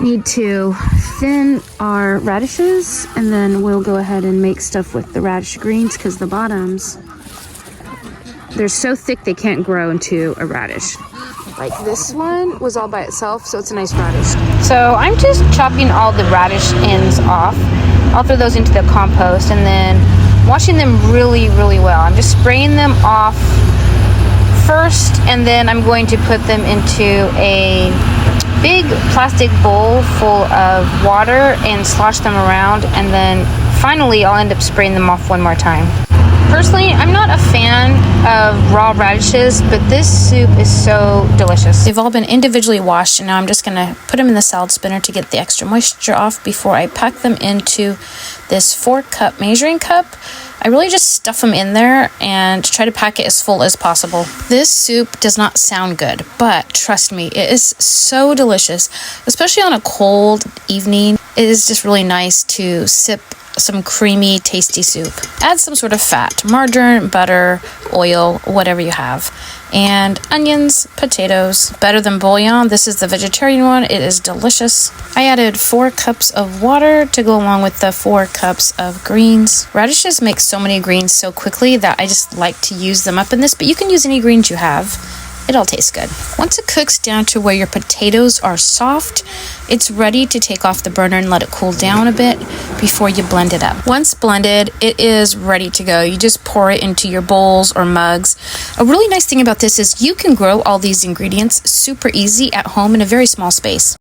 need to thin our radishes, and then we'll go ahead and make stuff with the radish greens because the bottoms, they're so thick they can't grow into a radish. Like this one was all by itself, so it's a nice radish. So I'm just chopping all the radish ends off. I'll throw those into the compost and then washing them really, really well. I'm just spraying them off first, and then I'm going to put them into a big plastic bowl full of water and slosh them around, and then finally I'll end up spraying them off one more time. Personally, I'm not a fan of raw radishes, but this soup is so delicious. They've all been individually washed, and now I'm just gonna put them in the salad spinner to get the extra moisture off before I pack them into this 4-cup measuring cup. I really just stuff them in there and try to pack it as full as possible. This soup does not sound good, but trust me, it is so delicious, especially on a cold evening. It is just really nice to sip some creamy, tasty soup. Add some sort of fat, margarine, butter, oil, whatever you have. And onions, potatoes, better than bouillon. This is the vegetarian one. It is delicious. I added 4 cups of water to go along with the 4 cups of greens. Radishes make so many greens so quickly that I just like to use them up in this, but you can use any greens you have. It all tastes good. Once it cooks down to where your potatoes are soft, it's ready to take off the burner and let it cool down a bit before you blend it up. Once blended, it is ready to go. You just pour it into your bowls or mugs. A really nice thing about this is you can grow all these ingredients super easy at home in a very small space.